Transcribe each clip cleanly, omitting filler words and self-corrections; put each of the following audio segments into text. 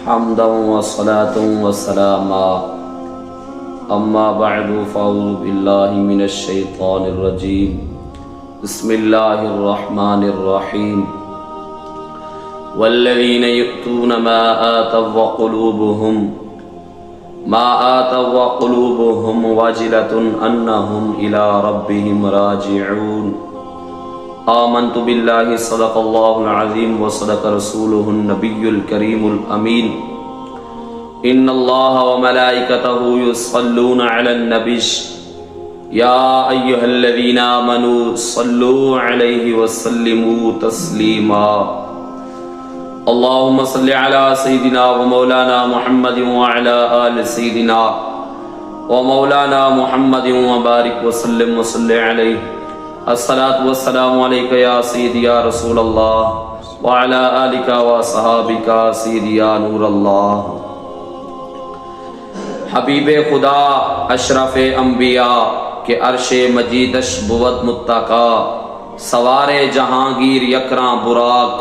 حمدا وصلاة وسلاما اما بعد فاعوذ باللہ من الشیطان الرجیم بسم اللہ الرحمن الرحیم والذین یؤتون ما آتوا وقلوبهم وجلة انہم الى ربهم راجعون آمنت باللہ صدق اللہ العظیم وصدق رسولہ النبی الکریم الامین ان اللہ وملائکتہ یصلون علی النبی یا ایہا الذین آمنوا صلوا علیہ وسلموا تسلیما اللہم صل علی سیدنا ومولانا محمد وعلی آل سیدنا ومولانا محمد وبارک وسلم وصل علیہ الصلاة والسلام علیکہ یا سیدی یا رسول اللہ وعلی آلکہ وصحابکہ سیدی یا نور اللہ حبیب خدا اشرف انبیاء کے عرش مجیدش بود متقا سوار جہانگیر یکراں براق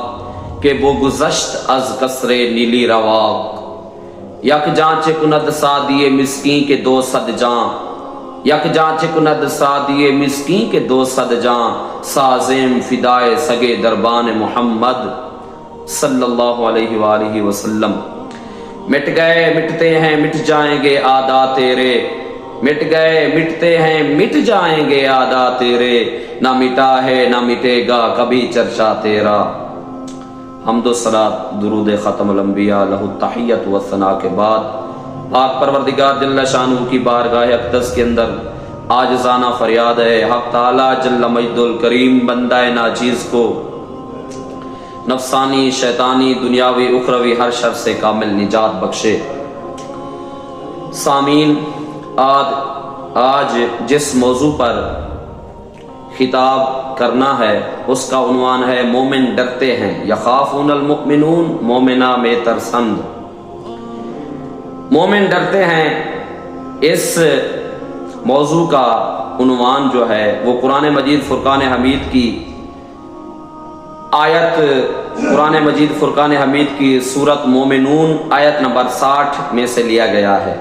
کہ وہ گزشت از قصر نیلی رواق یک جان چکند سادی مسکین کے 200 جان یک جان چکند سادی مسکین کے 200 جان سازم فدائے سگے دربان محمد صلی اللہ علیہ وآلہ وسلم مٹ گئے مٹتے ہیں مٹ جائیں گے آدا تیرے مٹ گئے مٹتے ہیں مٹ جائیں گے آدا تیرے نہ مٹا ہے نہ مٹے گا کبھی چرچا تیرا حمد و صلاۃ درود ختم الانبیاء لہ التحیت و ثناء کے بعد پاک پروردگار جل شانہ کی بارگاہ اقدس کے اندر عاجزانہ فریاد ہے حق تعالی جل مجد الکریم بندہ ناچیز کو نفسانی شیطانی دنیاوی اخروی ہر شر سے کامل نجات بخشے۔ سامعین، آج جس موضوع پر خطاب کرنا ہے اس کا عنوان ہے مومن ڈرتے ہیں، یخافون المؤمنون مومنہ میں ترسند۔ مومن ڈرتے ہیں، اس موضوع کا عنوان جو ہے وہ قرآن مجید فرقان حمید کی آیت قرآن مجید فرقان حمید کی سورت مومنون آیت نمبر 60 میں سے لیا گیا ہے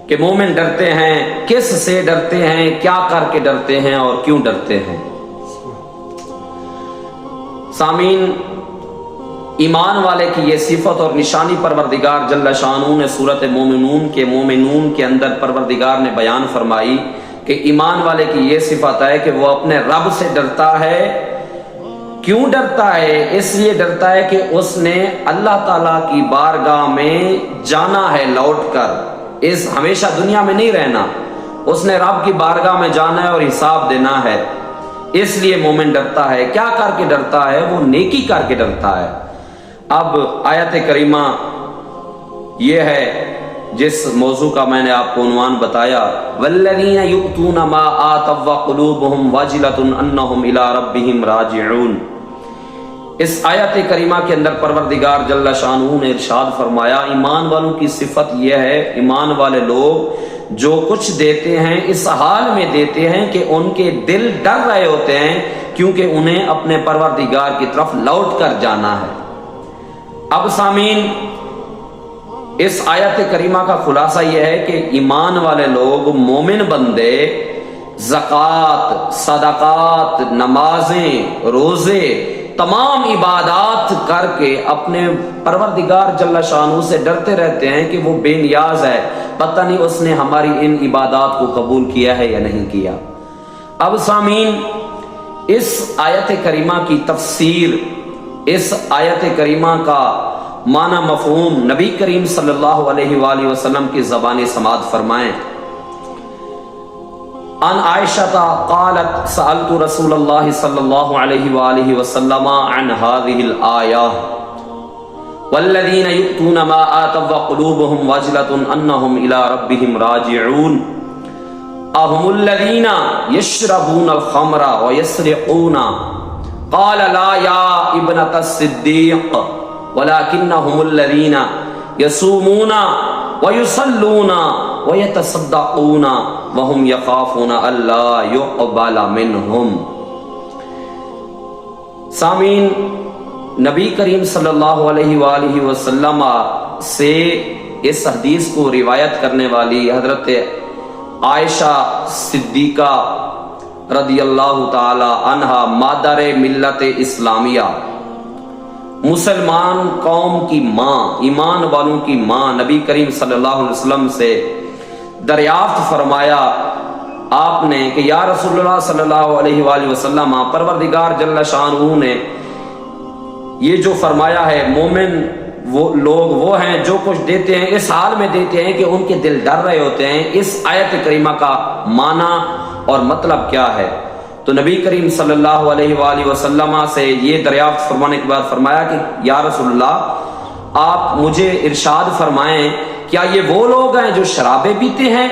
کہ مومن ڈرتے ہیں، کس سے ڈرتے ہیں، کیا کر کے ڈرتے ہیں اور کیوں ڈرتے ہیں۔ سامعین، ایمان والے کی یہ صفت اور نشانی پروردگار جل شانہ نے سورت مومنون کے اندر پروردگار نے بیان فرمائی کہ ایمان والے کی یہ صفت ہے کہ وہ اپنے رب سے ڈرتا ہے۔ کیوں ڈرتا ہے؟ اس لیے ڈرتا ہے کہ اس نے اللہ تعالیٰ کی بارگاہ میں جانا ہے، لوٹ کر اس ہمیشہ دنیا میں نہیں رہنا، اس نے رب کی بارگاہ میں جانا ہے اور حساب دینا ہے۔ اس لیے مومن ڈرتا ہے۔ کیا کر کے ڈرتا ہے؟ وہ نیکی کر کے ڈرتا ہے۔ اب آیت کریمہ یہ ہے جس موضوع کا میں نے آپ کو عنوان بتایا، والذین یؤتون ما آتوا وقلوبهم وجلۃ انہم الی ربہم راجعون۔ اس آیت کریمہ کے اندر پروردگار جل شانہ نے ارشاد فرمایا، ایمان والوں کی صفت یہ ہے، ایمان والے لوگ جو کچھ دیتے ہیں اس حال میں دیتے ہیں کہ ان کے دل ڈر رہے ہوتے ہیں کیونکہ انہیں اپنے پروردگار کی طرف لوٹ کر جانا ہے۔ اب سامعین، اس آیت کریمہ کا خلاصہ یہ ہے کہ ایمان والے لوگ، مومن بندے، زکوٰۃ، صدقات، نمازیں، روزے، تمام عبادات کر کے اپنے پروردگار جل شانہ سے ڈرتے رہتے ہیں کہ وہ بے نیاز ہے، پتہ نہیں اس نے ہماری ان عبادات کو قبول کیا ہے یا نہیں کیا۔ اب سامعین، اس آیت کریمہ کی تفسیر، اس آیت کریمہ کا معنی مفہوم نبی کریم صلی اللہ علیہ وآلہ وسلم کی زبانی سماعت فرمائیں۔ ان عائشہ قالت سألت رسول اللہ صلی اللہ علیہ وآلہ وسلم عن هذه الآیہ والذین یؤتون ما آتوا وقلوبهم وجلۃ انہم الی ربہم راجعون اهم الذین یشربون الخمر ویسرقون قال لا یا ابنۃ الصدیق ولکنہم الذین یصومون ویصلون ویتصدقون وهم یخافون الا یقبل منہم۔ سامعین، نبی کریم صلی اللہ علیہ وآلہ وسلم سے اس حدیث کو روایت کرنے والی حضرت عائشہ صدیقہ رضی اللہ تعالی عنہا مادر ملت اسلامیہ، مسلمان قوم کی ماں، ایمان والوں کی ماں، نبی کریم صلی اللہ علیہ وسلم سے دریافت فرمایا آپ نے کہ یا رسول اللہ صلی اللہ علیہ وآلہ وسلم، پروردگار جل شانہ نے یہ جو فرمایا ہے مومن وہ لوگ وہ ہیں جو کچھ دیتے ہیں اس حال میں دیتے ہیں کہ ان کے دل ڈر رہے ہوتے ہیں، اس آیت کریمہ کا معنی اور مطلب کیا ہے؟ تو نبی کریم صلی اللہ علیہ وآلہ وسلم سے یہ دریافت فرمانے کے بعد فرمایا کہ یا رسول اللہ آپ مجھے ارشاد فرمائیں کیا یہ وہ لوگ ہیں جو شرابیں پیتے ہیں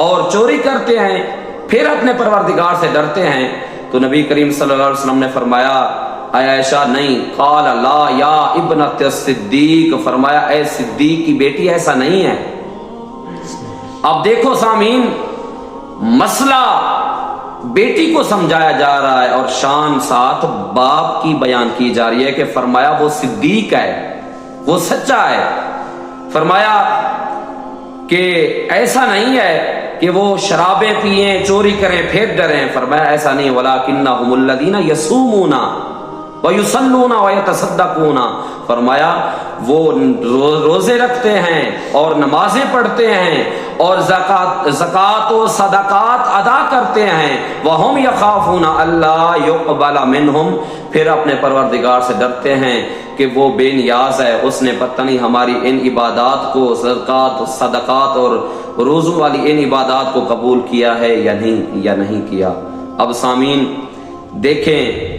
اور چوری کرتے ہیں پھر اپنے پروردگار سے ڈرتے ہیں؟ تو نبی کریم صلی اللہ علیہ وسلم نے فرمایا اے عائشہ نہیں، قال لا یا ابنت الصدیق، فرمایا اے صدیق کی بیٹی ایسا نہیں ہے۔ اب دیکھو سامعین، مسئلہ بیٹی کو سمجھایا جا رہا ہے اور شان ساتھ باپ کی بیان کی جا رہی ہے کہ فرمایا وہ صدیق ہے، وہ سچا ہے۔ فرمایا کہ ایسا نہیں ہے کہ وہ شرابیں پئیں چوری کریں پھر ڈریں، فرمایا ایسا نہیں، وَلَٰكِنَّهُمُ الَّذِينَ يَصُومُونَ وَيُصَلُّونَ وَيَتَصَدَّقُونَ، فرمایا وہ روزے رکھتے ہیں اور نمازیں پڑھتے ہیں اور زکوٰۃ و صدقات ادا کرتے ہیں، وَهُمْ يَخَافُونَ أَلَّا يُقْبَلَ مِنْهُمْ، پھر اپنے پروردگار سے ڈرتے ہیں کہ وہ بے نیاز ہے، اس نے پتہ نہیں ہماری ان عبادات کو، زکوٰۃ صدقات اور روزوں والی ان عبادات کو قبول کیا ہے یا نہیں کیا۔ اب سامعین دیکھیں،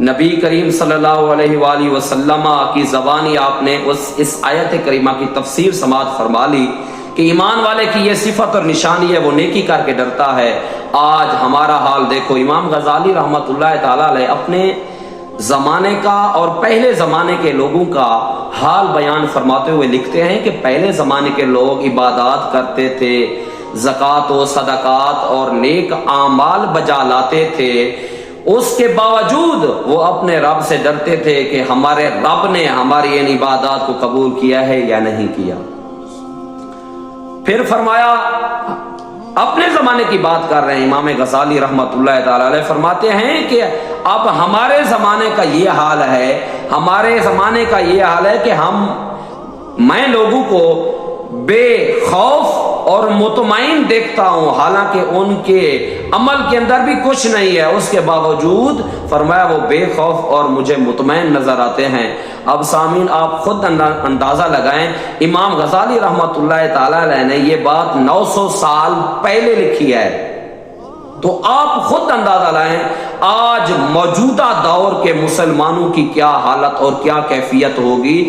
نبی کریم صلی اللہ علیہ وآلہ وسلم کی زبانی آپ نے اس آیت کریمہ کی تفسیر سماعت فرما لی کہ ایمان والے کی یہ صفت اور نشانی ہے، وہ نیکی کر کے ڈرتا ہے۔ آج ہمارا حال دیکھو، امام غزالی رحمۃ اللہ تعالی علیہ اپنے زمانے کا اور پہلے زمانے کے لوگوں کا حال بیان فرماتے ہوئے لکھتے ہیں کہ پہلے زمانے کے لوگ عبادات کرتے تھے، زکوٰۃ و صدقات اور نیک اعمال بجا لاتے تھے، اس کے باوجود وہ اپنے رب سے ڈرتے تھے کہ ہمارے رب نے ہماری ان عبادات کو قبول کیا ہے یا نہیں کیا۔ پھر فرمایا، اپنے زمانے کی بات کر رہے ہیں امام غزالی رحمۃ اللہ تعالی علیہ، فرماتے ہیں کہ اب ہمارے زمانے کا یہ حال ہے، ہمارے زمانے کا یہ حال ہے کہ میں لوگوں کو بے خوف اور مطمئن دیکھتا ہوں، حالانکہ ان کے عمل کے اندر بھی کچھ نہیں ہے، اس کے باوجود فرمایا وہ بے خوف اور مجھے مطمئن نظر آتے ہیں۔ اب سامعین آپ خود اندازہ لگائیں، امام غزالی رحمۃ اللہ تعالی علیہ نے یہ بات 900 سال پہلے لکھی ہے، تو آپ خود اندازہ لائیں آج موجودہ دور کے مسلمانوں کی کیا حالت اور کیا کیفیت ہوگی۔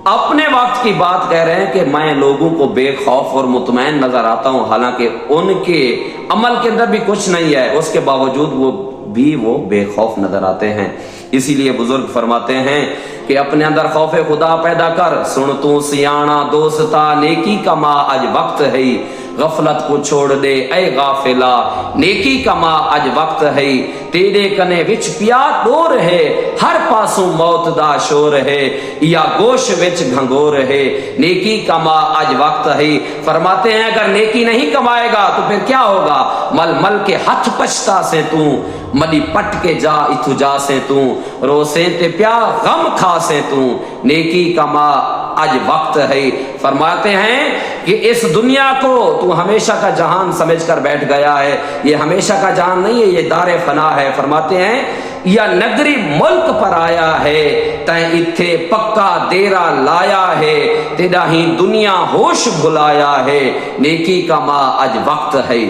اپنے وقت کی بات کہہ رہے ہیں کہ میں لوگوں کو بے خوف اور مطمئن نظر آتا ہوں، حالانکہ ان کے عمل کے اندر بھی کچھ نہیں ہے، اس کے باوجود وہ بے خوف نظر آتے ہیں۔ اسی لیے بزرگ فرماتے ہیں کہ اپنے اندر خوف خدا پیدا کر، سن تو سیانا دوستا نیکی کما اج وقت ہے، غفلت کو چھوڑ دے اے غافلا نیکی کما اج وقت ہے، تیرے کنے وچ پیا ڈور ہے، ہر پاسوں موت دا شور ہے، یا گوش وچ گھنگور ہے، نیکی کما اج وقت ہے۔ فرماتے ہیں اگر نیکی نہیں کمائے گا تو پھر کیا ہوگا؟ مل مل کے ہتھ پچھتا سے تو، ملی پٹ کے جا اتھو جا سے تو، رو سے تے پیا غم کھا سے تو، نیکی کما اج وقت ہے۔ فرماتے ہیں کہ اس دنیا کو تو ہمیشہ کا جہان سمجھ کر بیٹھ گیا ہے، یہ ہمیشہ کا جہان نہیں ہے، یہ دار فنا ہے۔ فرماتے ہیں یا نگری ملک پر آیا ہے، تیں اتھے پکا دیرا لایا ہے، تیرا ہی دنیا ہوش بھلایا ہے، نیکی کا ماں اج وقت ہے۔